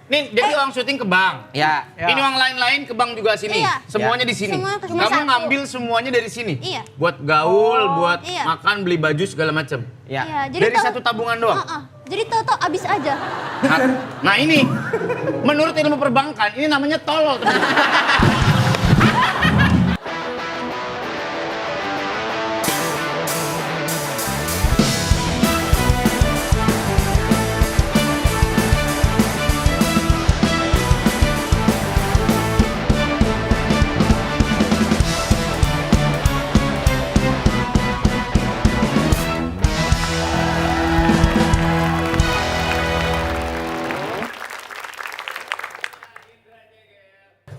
Nih, jadi uang syuting ke bank. Ya. Ini uang lain-lain ke bank juga sini. Iya. Semuanya di sini. Semua cuma Kamu satu. ngambil semuanya dari sini. Iya. Buat gaul, buat Iya. makan, beli baju segala macam. Ya. Iya, Dari tahu- satu tabungan doang. Jadi tahu-tahu abis aja. Nah ini, menurut ilmu perbankan, ini namanya tolol.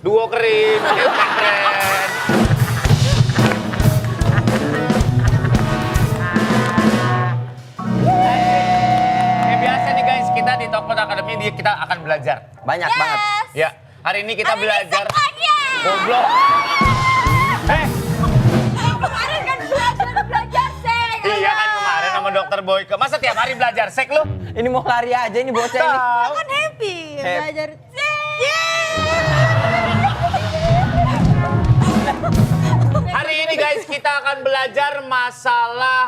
Duo kering, keren. Biasa nih guys, kita di Tokped Academy kita akan belajar. Banyak banget. Ya, hari ini kita Hari ini belajar. sekolahnya. Goblok. Kemarin kan belajar sek. Iya kan kemarin sama dokter Boyke. Masa tiap hari belajar sek lu? Ini mau lari aja ini bocah ini. Tahu. Kan happy belajar sek. Hari ini guys kita akan belajar masalah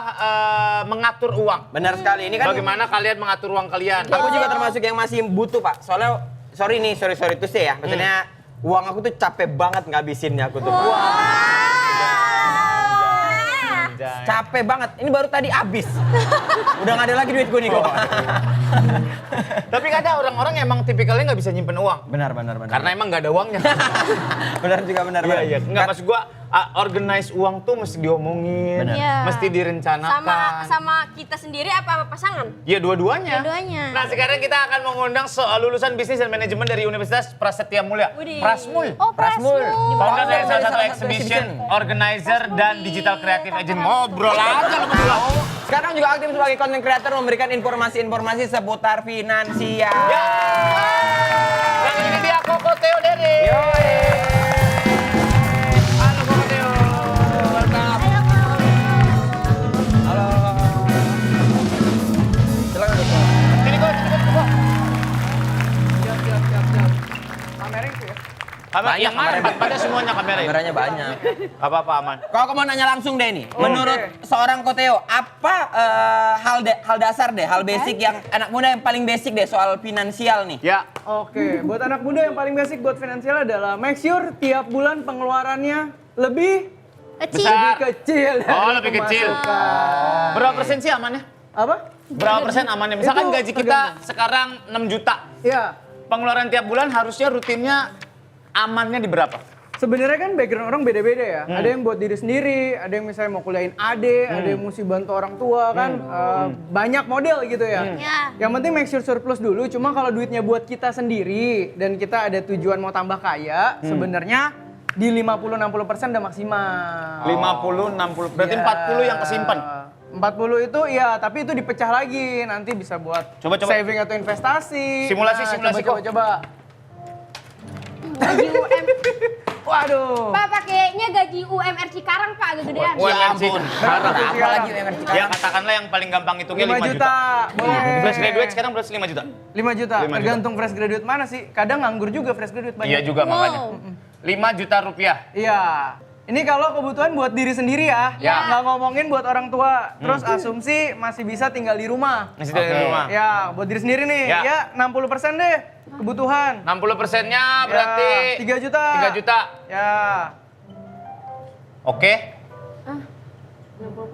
mengatur uang. Benar sekali. Ini kan Bagaimana kalian mengatur uang kalian? aku juga termasuk yang masih butuh, Pak. Soalnya sorry itu sih ya. Maksudnya uang aku tuh capek banget ngabisinnya aku tuh. Capek banget. Ini baru tadi habis. Udah nggak ada lagi duit gue nih kok. Tapi kadang orang-orang emang tipikalnya nggak bisa nyimpen uang. Benar. Karena emang nggak ada uangnya. benar juga benar. Iya. Nggak, maksud gua organize uang tuh mesti diomongin, Benar. Iya. mesti direncanakan. Sama kita sendiri apa pasangan? Ya dua-duanya. Dua-duanya. Nah sekarang kita akan mengundang lulusan bisnis dan manajemen dari Universitas Prasetya Mulia. Widih. Prasmul. Oh, Prasmul. Founder dari salah satu Salah satu exhibition, exhibition. organizer dan digital creative agent. Ngobrol aja lu berdua. Sekarang juga aktif sebagai content creator memberikan informasi-informasi seputar finansial. Ya. Yang ini dia Koko Theo Dede. Yoi. Halo Koko Theo. Welcome. Halo. Silakan Dok. Sini Koko, Koko. Kamera itu ya? Banyak Yang mana? kameranya. Pada semuanya kamera ini. Kameranya banyak. Apa-apa aman. Kalau aku mau nanya langsung deh nih, menurut seorang Koteo, apa hal dasar deh, hal basic yang anak muda yang paling basic deh soal finansial nih? Ya. Oke, buat anak muda yang paling basic buat finansial adalah make sure tiap bulan pengeluarannya lebih Kecil. Besar. kecil. dari Oh, lebih kecil. pemasukan. Berapa persen sih amannya? Apa? Berapa persen amannya? Misalkan Itu gaji kita sekarang 6 juta. Ya, Pengeluaran tiap bulan harusnya rutinnya amannya di berapa? sebenarnya kan background orang beda-beda ya. Ada yang buat diri sendiri, ada yang misalnya mau kuliahin adik, ada yang mesti bantu orang tua kan. Banyak model gitu ya. Ya. Yang penting make sure surplus dulu. Cuma kalau duitnya buat kita sendiri dan kita ada tujuan mau tambah kaya, sebenarnya di 50-60% udah maksimal. 50, 60. Berarti Iya. 40 yang kesimpan. 40 itu iya, tapi itu dipecah lagi. Nanti bisa buat Coba. saving atau investasi. Simulasi kok. Coba. Gaji Waduh. Pak pakainya gaji UMR Cikarang Pak agak gedean. UMR sih. Parah, apalagi yang Ya katakanlah yang paling gampang itu 5 5 juta. juta. Boleh. Fresh graduate sekarang berarti 5 juta. 5 juta. 5 juta. Tergantung fresh graduate mana sih. Kadang nganggur juga fresh graduate banyak. Iya juga makanya. 5 juta rupiah. Iya. Ini kalau kebutuhan buat diri sendiri ya. Ya. Nggak ngomongin buat orang tua. Terus asumsi masih bisa tinggal di rumah. Masih dari Oke. rumah. Ya, buat diri sendiri nih. Ya. Ya, 60% deh kebutuhan. 60%-nya berarti 3 juta. 3 juta. Ya, Oke.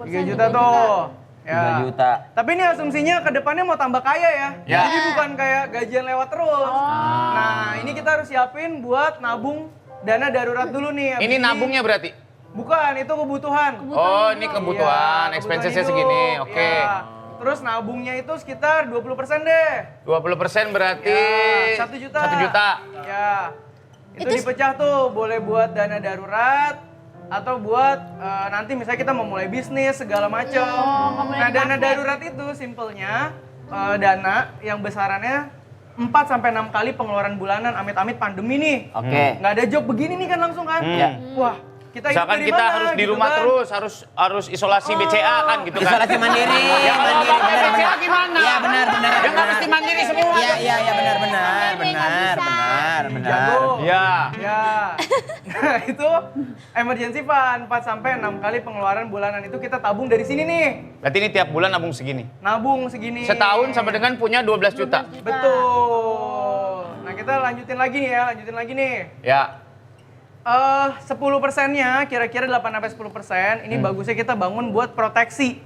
3 juta tuh. 3 juta. Tapi ini asumsinya ke depannya mau tambah kaya ya. Ya. Jadi bukan kayak gajian lewat terus. Nah, ini kita harus siapin buat nabung dana darurat dulu nih. Ini nabungnya berarti? Bukan, itu kebutuhan. Oh, ini kebutuhan. Iya, Expenses-nya kebutuhan segini. hidup. Oke. Iya. Terus nabungnya itu sekitar 20% deh. 20% berarti Ya, 1 juta. 1 juta. Ya. Itu Itu dipecah tuh, boleh buat dana darurat atau buat nanti misalnya kita mau mulai bisnis segala macam. Nah, dana darurat itu simpelnya dana yang besarannya 4 sampai 6 kali pengeluaran bulanan, amit-amit pandemi nih. Oke. Nggak ada job begini nih kan langsung kan. Iya. Wah, kita hidup Misalkan dari kita mana, harus di gitu rumah kan. terus, harus isolasi BCA kan gitu kan. Isolasi mandiri. Ya kalau mandiri, pakai benar, BCA benar. gimana? Iya benar. Ya nggak mesti mandiri semua. Iya benar. Jago. Ya. Ya. Nah, itu emergency fund 4 sampai 6 kali pengeluaran bulanan itu kita tabung dari sini nih. Berarti ini tiap bulan nabung segini. Nabung segini. Setahun sama dengan punya 12 juta. Betul. Nah, kita lanjutin lagi nih. Ya. 10%-nya kira-kira 8-10%. Ini bagusnya kita bangun buat proteksi.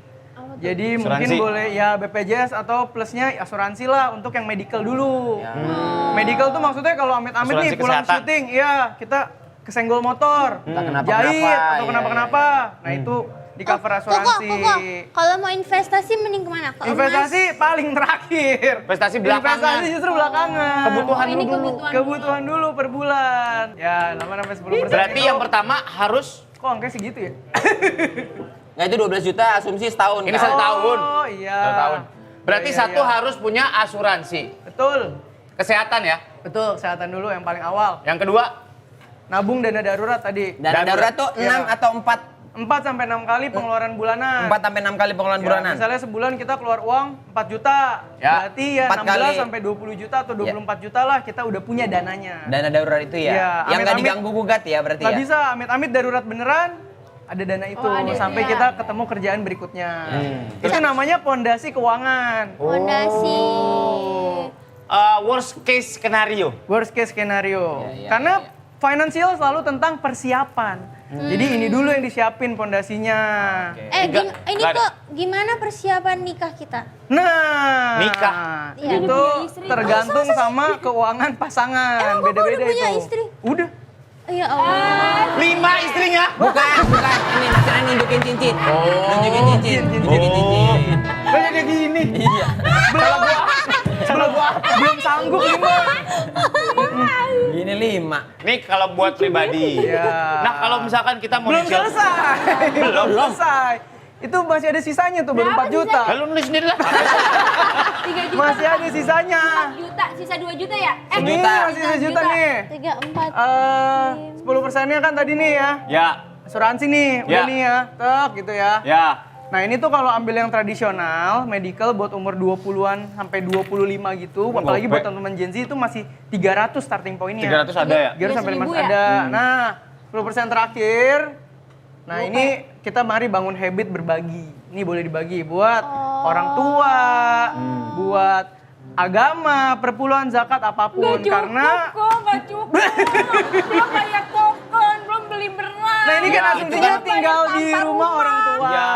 Jadi mungkin Asuransi. boleh ya BPJS atau plusnya asuransi lah untuk yang medical dulu. Medical tuh maksudnya kalau amit-amit nih Asuransi pulang kesehatan. syuting, iya kita kesenggol motor, kenapa-kenapa, jahit atau iya, kenapa-kenapa. Nah itu di cover asuransi. Koko. Kalau mau investasi mending kemana? Ke emas? Investasi paling terakhir. Investasi belakangan. Investasi justru belakangan. Kebutuhan Ini dulu. kebutuhan. Dulu per bulan. Ya 8-10%. Berarti itu- yang pertama harus kok angkanya segitu ya? Nah itu 12 juta asumsi setahun. ini kan? satu tahun. Oh iya. Satu tahun. Berarti Iya, satu iya. harus punya asuransi. Betul. Kesehatan ya. Betul, kesehatan dulu yang paling awal. Yang kedua, Nabung dana darurat tadi. Dana darurat tuh 6 Iya. atau 4? 4 sampai 6 kali pengeluaran bulanan. 4 sampai 6 kali pengeluaran Ya, bulanan. misalnya sebulan kita keluar uang 4 juta. Ya. Berarti ya 4 16 kali. sampai 20 juta atau 24 juta lah kita udah punya dananya. Dana darurat itu ya. Iya, Yang nggak amit-amit. diganggu gugat ya berarti Nggak ya. bisa, amit-amit darurat beneran, ada dana itu ada, sampai iya. kita ketemu kerjaan berikutnya. Itu namanya pondasi keuangan. Fondasi. worst case scenario. Worst case scenario. Iya, Karena financial selalu tentang persiapan. Jadi ini dulu yang disiapin pondasinya. Tiga. Ini Nggak ada. kok gimana persiapan nikah kita? Nah, Nikah. Iya. itu Punya istri. tergantung sama keuangan pasangan. Emang Koko Beda-beda udah punya itu. istri? Udah. Ya Allah. 5 istrinya. Bukan. Ini maksudnya nunjukin cincin. Nunjukin cincin. Nunjukin cincin. Kok jadi gini? Iya. Belum sanggup lima. Gini 5. Nih kalau buat pribadi. Iya. Nah kalau misalkan kita mau Belum nyicil. selesai. Belum selesai. Itu masih ada sisanya tuh, baru 4 juta. Lalu nulis sendiri lah. 3 juta. Masih ada sisanya. 4 juta, sisa 2 juta ya? Ini Sejuta. masih sejuta nih. 3, 4. 10%-nya kan tadi nih ya. Ya, Asuransi nih, udah Ya. nih ya. Tek gitu ya. ya. Nah ini tuh kalau ambil yang tradisional, medical buat umur 20-an sampai 25 gitu, apalagi buat Gopek. teman-teman Gen Z itu masih 300 starting point-nya. 300 ada ya? 300 sampai 300.000 500 ya? ada. Nah, 10% terakhir. Nah, ini kita mari bangun habit berbagi. Ini boleh dibagi buat orang tua, buat agama, perpuluhan, zakat, apapun. Gak cukup Karena kok, gak cukup. Belum bayar token, belum beli beras. nah ini kan Ya, asumsinya itu kan tinggal bayar di sampah rumah orang tua. Ya.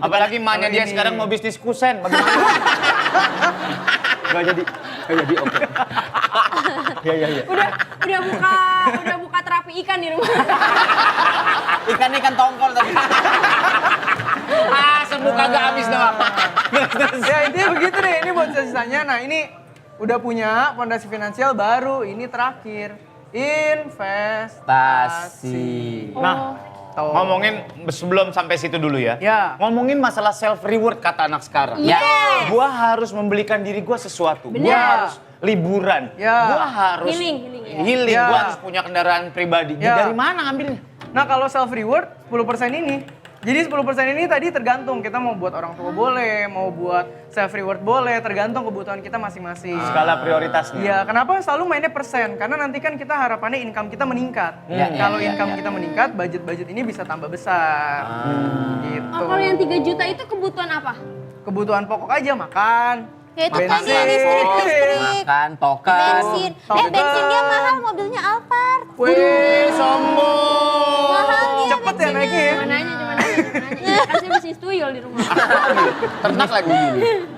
Apalagi kan emaknya kalau dia ini. sekarang mau bisnis kusen. Bagaimana? Gak jadi. Oke. Iya. Udah buka terapi ikan di rumah. Ikan tongkol tapi. Sembuh kagak habis doang. Ya intinya begitu deh, ini buat sisanya. Nah ini udah punya fondasi finansial baru, ini terakhir. Investasi. Nah, ngomongin sebelum sampai situ dulu ya. Ya. Ngomongin masalah self reward kata anak sekarang. Ya. Gua harus membelikan diri gua sesuatu. Gua Benar. harus liburan. Ya. Gua harus Healing ya. healing. Ya. Gua harus punya kendaraan pribadi. Ya. Dari mana ngambilnya? Nah kalau self reward 10% ini. Jadi 10% ini tadi tergantung kita mau buat orang tua boleh, mau buat self reward boleh, tergantung kebutuhan kita masing-masing. Skala prioritasnya. Iya, kenapa selalu mainnya persen? Karena nanti kan kita harapannya income kita meningkat. Kalau income kita meningkat, budget-budget ini bisa tambah besar. Gitu. Oh, kalau yang 3 juta itu kebutuhan apa? Kebutuhan pokok aja makan. Ya itu tadi bensin. listrik. Makan, token. Bensin. Token. Bensin dia mahal, mobilnya Alphard. Wih, sombong. Mahal dia Cepet ya naiknya ya. Cuma nanya. Kan saya bisnis tuyul di rumah. Ternak lagi.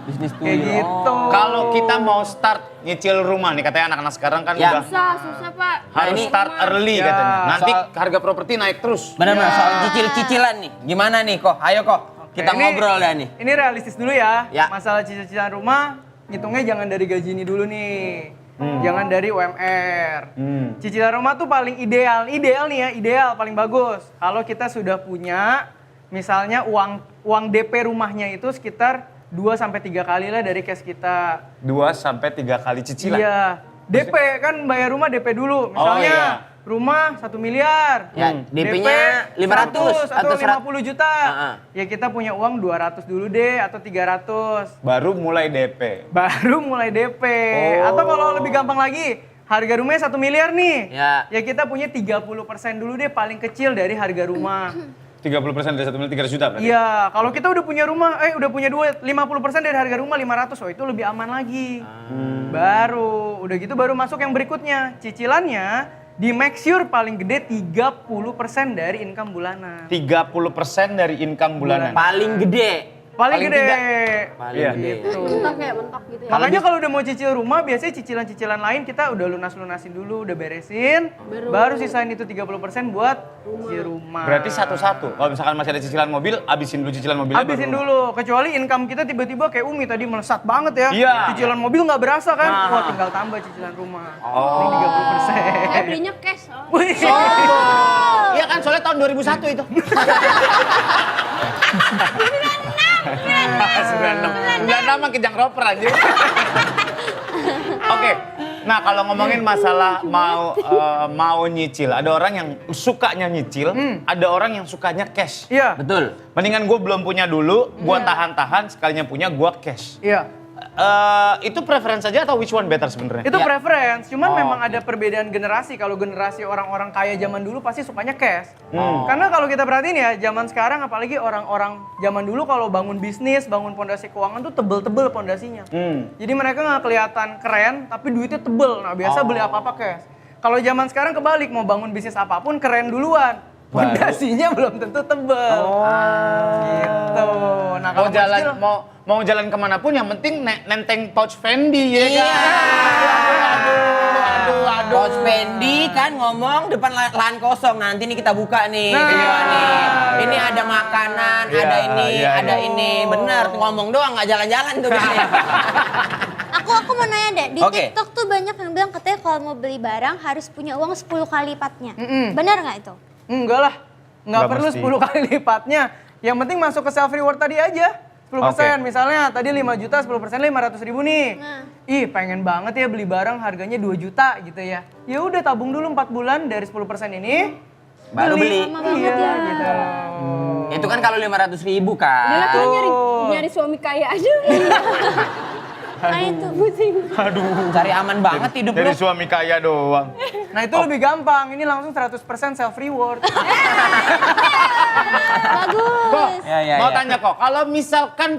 Bisnis tuh. Kayak gitu. Kalau kita mau start nyicil rumah nih, katanya anak-anak sekarang kan Ya. udah Susah Pak. harus ini- start early Ya. katanya. Nanti Soal- harga properti naik terus. Benar-benar soal cicil-cicilan nih. Gimana nih kok? Ayo kok. Kita Ini- ngobrol dah nih. Ini realistis dulu ya. Ya. Masalah cicilan rumah, ngitungnya jangan dari gaji ini dulu nih. Jangan dari UMR. Cicilan rumah tuh paling ideal nih ya, ideal paling bagus. Kalau kita sudah punya, misalnya uang DP rumahnya itu sekitar 2 sampai 3 kali lah dari cash kita. 2 sampai 3 kali cicilan. Iya. DP kan bayar rumah DP dulu. Misalnya Oh, iya. rumah 1 miliar. Ya, DP-nya 500 atau atau 50 juta. Heeh. Ya kita punya uang 200 dulu deh atau 300. Baru mulai DP. Baru mulai DP. Atau kalau lebih gampang lagi, harga rumahnya 1 miliar nih. Ya. Kita punya 30% dulu deh paling kecil dari harga rumah. 30% dari 1 miliar 300 juta berarti? Iya, kalau kita udah punya rumah, udah punya duit, 50% dari harga rumah 500, oh itu lebih aman lagi. Baru, udah gitu baru masuk yang berikutnya. Cicilannya di make sure paling gede 30% dari income bulanan. 30% dari income bulanan. Paling gede. Paling gede. Paling Iya. gede. Mentok ya, mentok gitu ya. Makanya kalau udah mau cicil rumah, biasanya cicilan-cicilan lain kita udah lunas-lunasin dulu, udah beresin, baru sisain itu 30% buat cicil rumah. Berarti satu-satu. Kalau misalkan masih ada cicilan mobil, abisin dulu cicilan mobilnya. Habisin baru rumah. dulu, kecuali income kita tiba-tiba kayak Umi tadi melesat banget ya. Iya. Cicilan mobil nggak berasa kan? Nah. Wah tinggal tambah cicilan rumah. Oh. Ini 30%. Saya belinya cash. Oh. Wih. Iya kan soalnya tahun 2001 itu. 96 mah Kijang Roper aja. Oke. Nah, kalau ngomongin masalah mau nyicil, ada orang yang sukanya nyicil, ada orang yang sukanya cash. Iya. Betul. Mendingan gue belum punya dulu, gue tahan-tahan, sekalinya punya gue cash. Iya. Itu preference saja atau which one better sebenarnya? Itu Ya. preference, cuman Oh, memang ada perbedaan generasi. Kalau generasi orang-orang kaya zaman dulu pasti sukanya cash. Hmm. Karena kalau kita perhatiin ya, zaman sekarang apalagi orang-orang zaman dulu kalau bangun bisnis, bangun pondasi keuangan tuh tebel-tebel pondasinya. Jadi mereka nggak kelihatan keren, tapi duitnya tebel. Nah biasa beli apa-apa cash. Kalau zaman sekarang kebalik, mau bangun bisnis apapun keren duluan. Pondasinya belum tentu tebel. Gitu. Nah Mau kalau jalan kecil, mau jalan kemana pun yang penting nenteng pouch Fendi ya Iya. kan. Aduh. Coach Fendi kan ngomong depan lahan kosong. Nanti nih kita buka nih, Nah. video nih. Ini ada makanan, Iya, ada ini, iya, ada iya. ini. Bener, tuh ngomong doang nggak jalan-jalan tuh biasanya. Aku mau nanya deh, di Oke. TikTok tuh banyak yang bilang katanya kalau mau beli barang harus punya uang 10 kali lipatnya. Benar nggak itu? enggak lah. Nggak Nggak perlu mesti. 10 kali lipatnya. Yang penting masuk ke self reward tadi aja. 10%. Oke. Misalnya tadi 5 juta, 10% 500.000 nih. Nah. Ih, pengen banget ya beli barang harganya 2 juta gitu ya. Ya udah tabung dulu 4 bulan dari 10% ini. Baru beli. Lama banget Iya, ya. gitu. Itu kan kalau 500.000 kan. Udah lah kita nyari suami kaya aja. Nah itu. Cari aman banget hidup lu. Dari suami kaya doang. Nah itu lebih gampang, ini langsung 100% self reward. Bagus. Ya, Mau tanya kok, kalau misalkan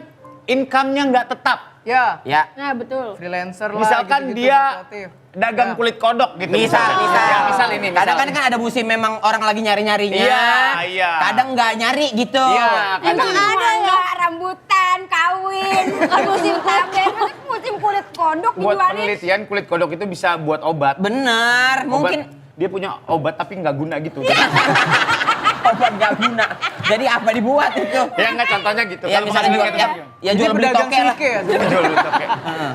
income-nya nggak tetap, Ya, Ya. Nah betul. freelancer lah. misalkan gitu-gitu, dia fluktuatif. dagang Ya. kulit kodok gitu. Misal. Ya, misal ini. Kadang kan ada musim memang orang lagi nyari-nyarinya. Iya, iya. Kadang nggak nyari gitu. Iya, Emang ada ya? Enggak, rambutan, kawin, bukan musim taben, musim kulit kodok buat dijualin. penelitian kulit kodok itu bisa buat obat. Bener, mungkin Dia punya obat tapi nggak guna gitu. obat nggak guna. Jadi apa dibuat itu? Ya nggak contohnya gitu. Ya Kalau misalnya penghasilan jual, kita ya jual Jadi beli pedagang toke lah. sike ya. jual beli toke.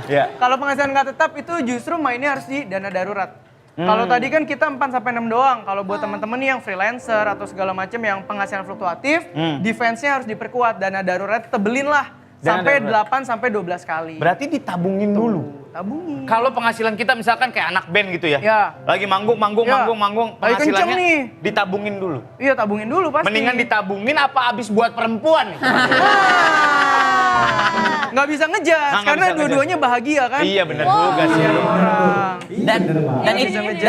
Ya. Kalau penghasilan nggak tetap itu justru mainnya harus di dana darurat. Kalau tadi kan kita 4-6 doang. Kalau buat teman-teman nih yang freelancer atau segala macam yang penghasilan fluktuatif, defense-nya harus diperkuat. Dana darurat tebelin lah Dana sampai darurat. 8 sampai 12 kali. Berarti ditabungin dulu. Tabungin. Kalau penghasilan kita misalkan kayak anak band gitu ya. Ya. Lagi manggung, Ya. penghasilannya Lagi kenceng nih. ditabungin dulu. Iya tabungin dulu pasti. Mendingan ditabungin apa abis buat perempuan nih? Nggak bisa ngejas Nggak karena bisa dua-duanya bahagia kan. Iya bener juga sih. Orang. Dan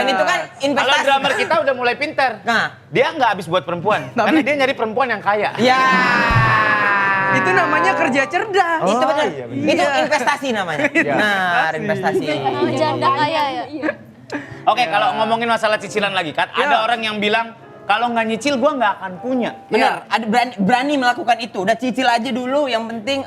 itu kan Kalau investasi. drummer kita udah mulai pinter. Nah, Dia nggak habis buat perempuan. Karena dia nyari perempuan yang kaya. ya. Itu namanya kerja cerdas. Itu benar. iya benar. Itu investasi namanya. Benar, investasi. Oh, janda kaya ya. Oke, kalau ngomongin masalah cicilan lagi kan, Ya. ada orang yang bilang kalau nggak nyicil gua nggak akan punya. Benar, ada berani melakukan itu. Udah cicil aja dulu, yang penting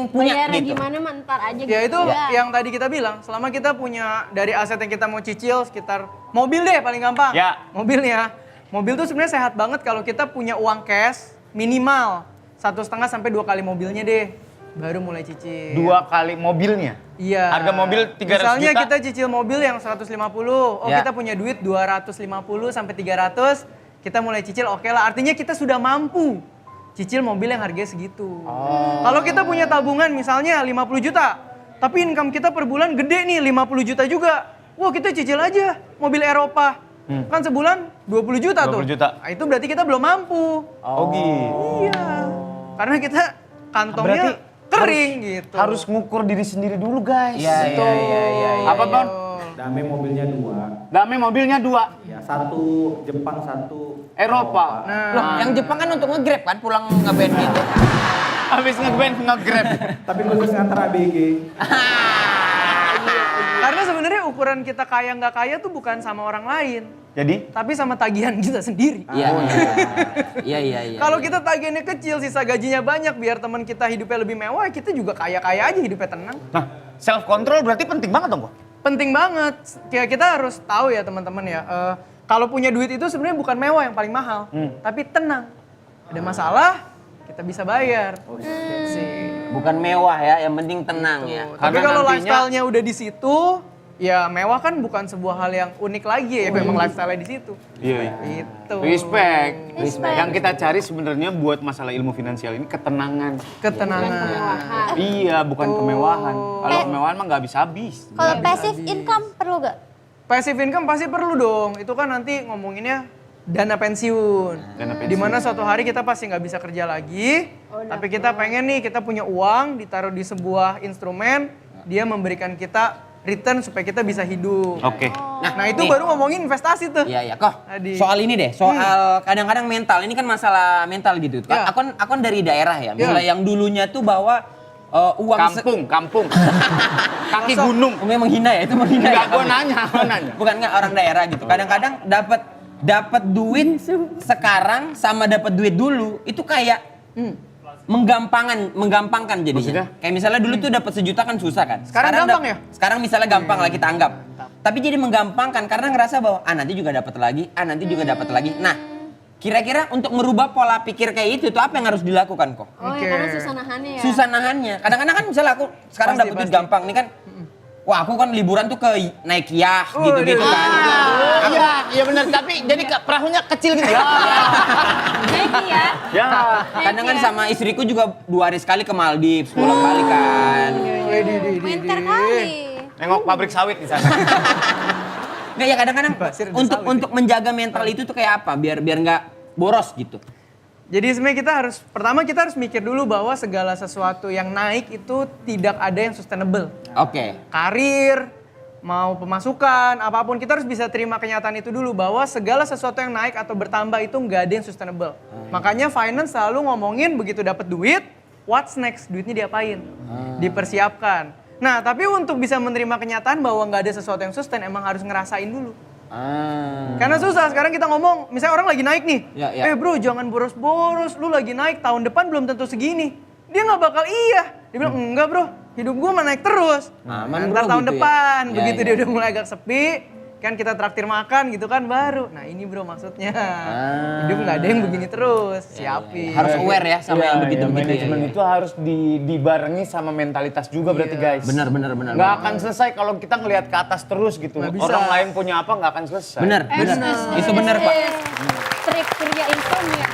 punya Bayarnya gitu. gimana mantar aja gitu. Ya itu Ya. yang tadi kita bilang, selama kita punya dari aset yang kita mau cicil sekitar mobil deh paling gampang. Ya. Mobilnya. Mobil tuh sebenarnya sehat banget kalau kita punya uang cash minimal 1,5 sampai 2 kali mobilnya deh. Baru mulai cicil. 2 kali mobilnya. Iya. Harga mobil 300 Misalnya juta. kita cicil mobil yang 150, Ya. kita punya duit 250 sampai 300, kita mulai cicil oke lah. Artinya kita sudah mampu cicil mobil yang harganya segitu. Kalau kita punya tabungan misalnya 50 juta, tapi income kita per bulan gede nih 50 juta juga. Wah kita cicil aja mobil Eropa. Kan sebulan 20 juta tuh. 20 juta. Nah, itu berarti kita belum mampu. Oh gitu. Iya. Karena kita kantongnya Berarti kering gitu. Harus ngukur diri sendiri dulu guys. Iya. Apa Bon? Dame mobilnya 2. Dame mobilnya 2. Ya, 1 Jepang, 1 Eropa. Loh, yang Jepang kan untuk nge-grab kan pulang nge-band gitu. Habis nge-band nge-grab. Tapi khusus ngantar ABG. Karena sebenarnya ukuran kita kaya nggak kaya tuh bukan sama orang lain, Jadi tapi sama tagihan kita sendiri. Iya. Kalau kita tagihannya kecil, sisa gajinya banyak, biar teman kita hidupnya lebih mewah, kita juga kaya-kaya aja hidupnya tenang. nah, self control berarti penting banget dong, Bo. Penting banget. Kayak kita harus tahu ya teman-teman ya, kalau punya duit itu sebenarnya bukan mewah yang paling mahal, tapi tenang. Ada masalah, kita bisa bayar. Sih. Bukan mewah ya, yang penting tenang ya. Tapi Karena kalau nantinya- lifestyle-nya udah di situ, ya mewah kan bukan sebuah hal yang unik lagi ya, memang lifestyle-nya di situ. Iya. Itu. Respect. Respect. Yang kita cari sebenarnya buat masalah ilmu finansial ini ketenangan. Ketenangan. Iya, bukan kemewahan. Kalau kemewahan mah nggak habis-habis. Kalau passive income perlu gak? Passive income pasti perlu dong. Itu kan nanti ngomonginnya dana pensiun. Dana pensiun. Dimana suatu hari kita pasti nggak bisa kerja lagi, tapi kita pengen nih kita punya uang ditaruh di sebuah instrumen, dia memberikan kita return supaya kita bisa hidup. Oke. Nah itu nih. baru ngomongin investasi tuh. Iya. Kok Tadi. soal ini deh, soal kadang-kadang mental. Ini kan masalah mental gitu. Ya. Aku kan dari daerah ya. Misalnya yang dulunya tuh bawa uang Kampung. Kaki gunung. memang menghina ya, itu menghina. Enggak, ya? gua nanya. Bukan nggak orang daerah gitu. Kadang-kadang dapat duit sekarang sama dapat duit dulu itu kayak menggampangkan jadinya. Maksudnya? Kayak misalnya dulu tuh dapat sejuta kan susah kan. Sekarang gampang ya? Sekarang misalnya gampang lah kita anggap. Tapi jadi menggampangkan karena ngerasa bahwa nanti juga dapat lagi, nanti juga dapat lagi. Nah, kira-kira untuk merubah pola pikir kayak itu tuh apa yang harus dilakukan kok? Oh, ya karena susah nahannya ya. Susah nahannya. Kadang-kadang kan misalnya aku sekarang Pasti, dapat duit pasti. gampang nih kan. Wah, aku kan liburan tuh ke naik yah gitu-gitu kan. Iya benar, tapi jadi perahunya kecil gitu ya. Jadi ya. Ya. Kadang kan sama istriku juga 2 hari sekali ke Maldives, bolak-balik kan. Winter kali. Nengok pabrik sawit di sana. Nggak ya kadang-kadang Basir ada untuk sawit. untuk menjaga mental itu tuh kayak apa? Biar nggak boros gitu. Jadi sebenarnya pertama kita harus mikir dulu bahwa segala sesuatu yang naik itu tidak ada yang sustainable. Oke. Karir, mau pemasukan, apapun kita harus bisa terima kenyataan itu dulu bahwa segala sesuatu yang naik atau bertambah itu nggak ada yang sustainable. Makanya finance selalu ngomongin begitu dapat duit, what's next? Duitnya diapain? Dipersiapkan. Nah, tapi untuk bisa menerima kenyataan bahwa nggak ada sesuatu yang sustain, emang harus ngerasain dulu. Karena susah, sekarang kita ngomong, misalnya orang lagi naik nih. Ya. Bro, jangan boros-boros, lu lagi naik, tahun depan belum tentu segini. Dia nggak bakal iya. Dia bilang, enggak bro, hidup gua mah naik terus. Aman, Ntar bro, tahun gitu ya. depan, Ya, begitu ya. dia udah mulai agak sepi, kan kita traktir makan gitu kan baru. Nah ini bro maksudnya, hidup nggak ada yang begini terus, siapin. Harus aware ya sama yang begitu-begitu ya. Manajemen itu harus dibarengi sama mentalitas juga berarti guys. Benar. Nggak akan selesai kalau kita ngelihat ke atas terus gitu. Nggak bisa. Orang lain punya apa nggak akan selesai. Benar. Itu benar, Pak. Trik kerja insomnia.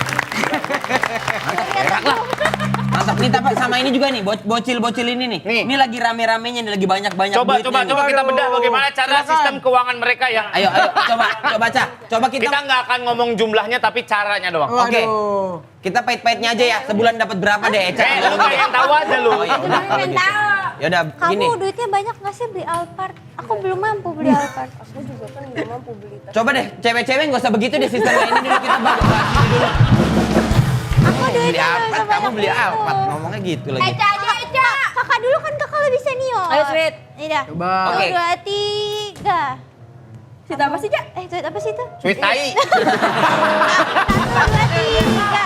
Mantap nih Pak sama ini juga nih, bocil-bocil ini nih. Nih. Ini lagi rame-ramenya nih, lagi banyak-banyak Coba duitnya nih. kita bedah bagaimana cara sistem keuangan mereka ya. Ayo, coba baca. Coba Kita nggak akan ngomong jumlahnya tapi caranya doang. Oke. Waduh. Kita pahit-pahitnya aja ya, sebulan dapat berapa deh, Eca? Lu pengen tahu aja lu. Oh ya udah kalau gitu. Ya udah gini. Kamu duitnya banyak gak sih beli Alphard? Aku belum mampu beli Alphard. Aku juga kan nggak mampu beli tas. Coba deh, cewek-cewek nggak usah begitu deh sistemnya ini dulu kita bahas ini dulu. Aku Beli duitnya gak Alphard, usah kamu banyak beli gitu. Alphard, ngomongnya gitu lagi. Eca aja, Eca. Kakak dulu kan kakak lebih senior. Ayo, Sweet. Ini dah. Coba. Oke. 2, 3. Cerita apa sih, Cak? Duit apa sih itu? Sweet tai. 1, 2, 3.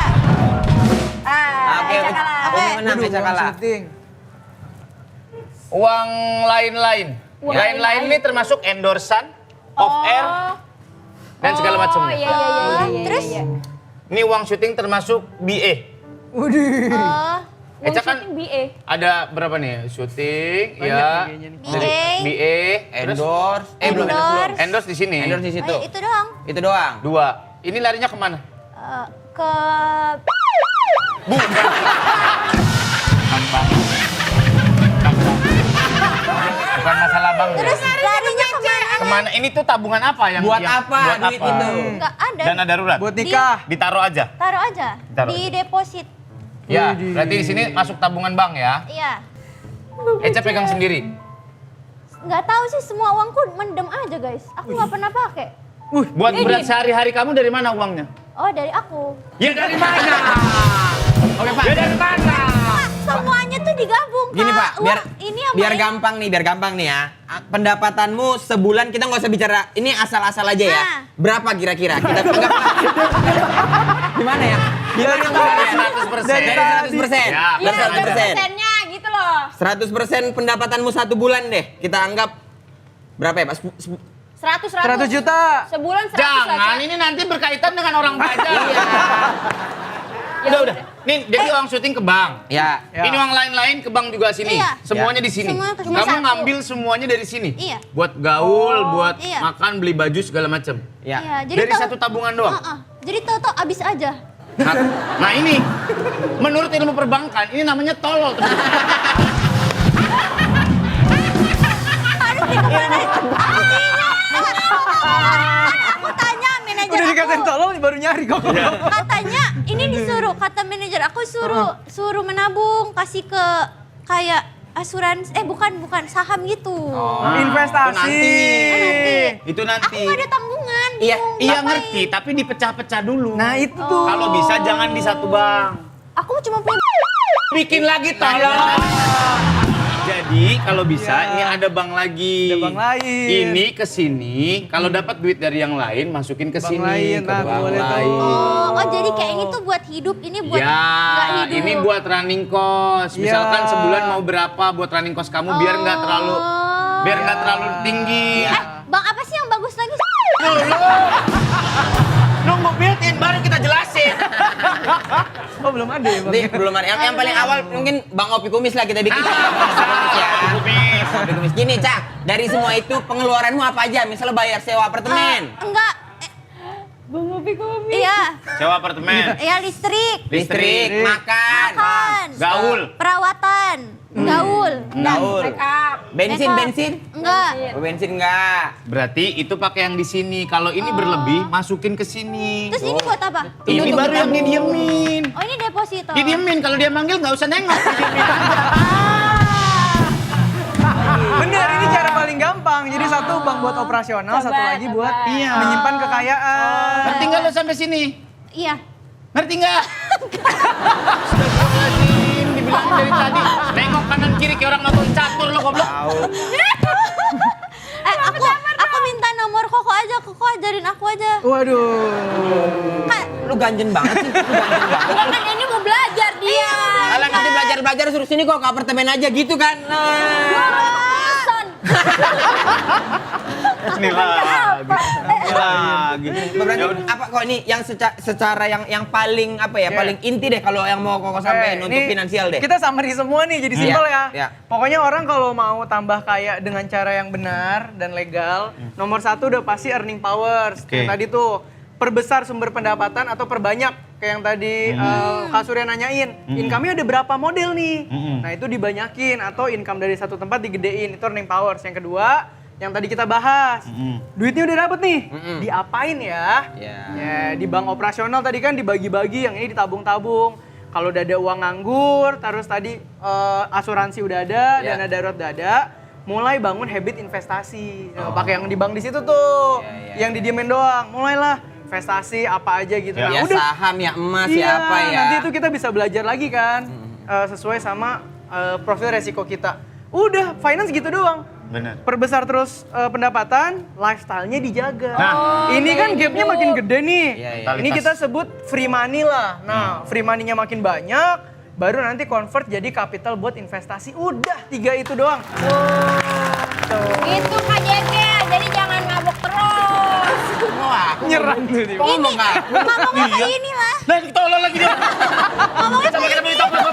Oke, Eca kalah. aku menang Eca kalah. Syuting. Uang lain-lain. Uang Lain-lain ini termasuk endorsan, off air, dan segala macamnya. Iya. Terus? Ini uang syuting termasuk BA. Oh, Eca kan Syuting BA. ada berapa nih? Syuting, Banyak ya. BA-nya nih. Dari BA, terus Endorse. belum. Endorse. Endorse di sini. Endorse di situ. itu doang. Itu doang. 2. Ini larinya kemana? Ke Bukan masalah bang. terus larinya kemana? Kemana? Ini tuh tabungan apa yang Buat yang- apa buat duit apa? itu? Nggak ada. Dana darurat. Buat nikah. Ditaruh aja. Taruh aja. Taruh Di aja. deposit. Ya, berarti di sini masuk tabungan bank ya. Iya. Eca pegang sendiri. Nggak tahu sih, semua uangku mendem aja guys. Aku nggak pernah pakai. Buat berat sehari-hari kamu dari mana uangnya? Oh, dari aku. Ya dari mana? Oke Pak. Ya dari mana? Pak, semuanya tuh digabung, Kak. Gini Pak, biar Uang ini sama biar ini. gampang nih ya. Pendapatanmu sebulan kita nggak usah bicara, ini asal-asal aja ya. Nah. Berapa kira-kira? Kita anggap gimana ya? Gimana Dari Pak? tadi. Dari 100%. Ya, Iya, Dari ada 100%. persennya gitu loh. 100% pendapatanmu 1 bulan deh. Kita anggap berapa ya Pak? 100 juta. Sebulan 100 Jangan, aja. ini nanti berkaitan dengan orang pajak. Iya. Udah. Nih, jadi uang syuting ke bank. Ya. Ya. Ini uang lain-lain ke bank juga sini. Iya. Semuanya di sini. Semua ke Kamu satu. ngambil semuanya dari sini. Iya. Buat gaul, buat Iya. makan, beli baju segala macam. Ya. Iya, jadi Dari satu tabungan doang. Jadi tahu-tahu abis aja. Nah ini, menurut ilmu perbankan, ini namanya tolol. Harus dikemanain? Aku tanya manajer Udah dikatain aku. tolong baru nyari kok. Katanya ini disuruh, kata manajer aku suruh menabung, kasih ke kayak asuransi, bukan saham gitu. Investasi. Nanti. Itu Aku nanti. nggak ada tanggungan. Iya, bingung. Iya Ngapain? ngerti, tapi dipecah-pecah dulu. Nah itu tuh. Kalau bisa jangan di satu bank. Aku cuma punya. Bikin lagi tolong. Jadi kalau bisa ini ada bank lagi. Ada bank lain. Ini ke sini, kalau dapat duit dari yang lain masukin ke Bank sini lain, ke nah, bank boleh tuh. lain. Oh, jadi kayak ini tuh buat hidup, ini buat nggak Ya, hidup. ini buat running cost. Misalkan Ya. sebulan mau berapa buat running cost kamu biar nggak terlalu tinggi. Bang apa sih yang bagus lagi? Nunggu built-in baru kita jelasin. Oh belum ada ya bang? Nanti belum ada. Yang paling awal mungkin Bang Opi Kumis lah kita bikin. Kumis. Opi Kumis. Gini Cak, dari semua itu pengeluaranmu apa aja? Misalnya bayar sewa apartemen. Enggak. Bang Opi Komi. Iya, Sewa apartemen. ya listrik, Listrik, makan. Gaul. perawatan, gaul, Gaul. Make up. Bensin, Makeup. bensin? enggak. Oh, bensin enggak. Berarti itu pakai yang di sini. Kalau ini berlebih, masukin ke sini. Terus ini buat apa? Ini baru yang didiemin. Oh, ini deposito. Didiemin, kalau dia manggil nggak usah nengok. Didiemin aja. Bener, ini cara paling gampang. Jadi satu bank buat operasional, satu lagi buat Iya. menyimpan kekayaan. Ngerti nggak lo sampai sini? Iya. Ngerti nggak? Astagfirullahaladzim, dibilang dari tadi. Nengok kanan kiri kayak orang nonton catur lo goblok. Aku minta nomor Koko aja, Koko ajarin aku aja. Waduh. Kak, Lu ganjen banget sih. Lu ganjen banget. Kan ini mau belajar dia. Kalian nanti belajar-belajar suruh sini kok ke apartemen aja gitu kan. Bosan. Ini lagi. Ini lagi. Berarti apa kok ini yang secara yang paling apa ya, Iya. paling inti deh kalau yang mau Koko sampaikan untuk Ini finansial deh. Kita summary semua nih, jadi simpel Iya, ya. iya. Pokoknya orang kalau mau tambah kaya dengan cara yang benar dan legal, nomor satu udah pasti earning power. Oke. Yang tadi tuh, perbesar sumber pendapatan atau perbanyak. Kayak yang tadi Kak Surya nanyain, income-nya ada berapa model nih? Nah itu dibanyakin, atau income dari satu tempat digedein, itu earning powers. Yang kedua, yang tadi kita bahas, duitnya udah dapet nih, diapain ya? Iya. Ya, di bank operasional tadi kan dibagi-bagi, yang ini ditabung-tabung. Kalau udah ada uang nganggur, terus tadi asuransi udah ada, Iya. dana darurat udah ada, mulai bangun habit investasi. Nah, pakai yang di bank di situ tuh, Iya, yang didiemin doang. Mulailah investasi apa aja gitu. Ya Nah, udah. saham, ya emas, Iya, ya apa ya. nanti itu kita bisa belajar lagi kan, sesuai sama profil resiko kita. Udah, finance gitu doang. Bener. Perbesar terus pendapatan, lifestyle-nya dijaga. Nah. Ini kan gapnya makin gede nih. Iya, iya. Ini kita sebut free money lah. Nah, free money-nya makin banyak, baru nanti convert jadi capital buat investasi. Udah, 3 itu doang. Itu Kak Jeke, jadi jangan mabuk terus. Wah, Nyerang tuh dia. ngomong nggak? ngomongnya kayak inilah. Nah, tolol lagi dia. Ngomongnya Sama kita beli toples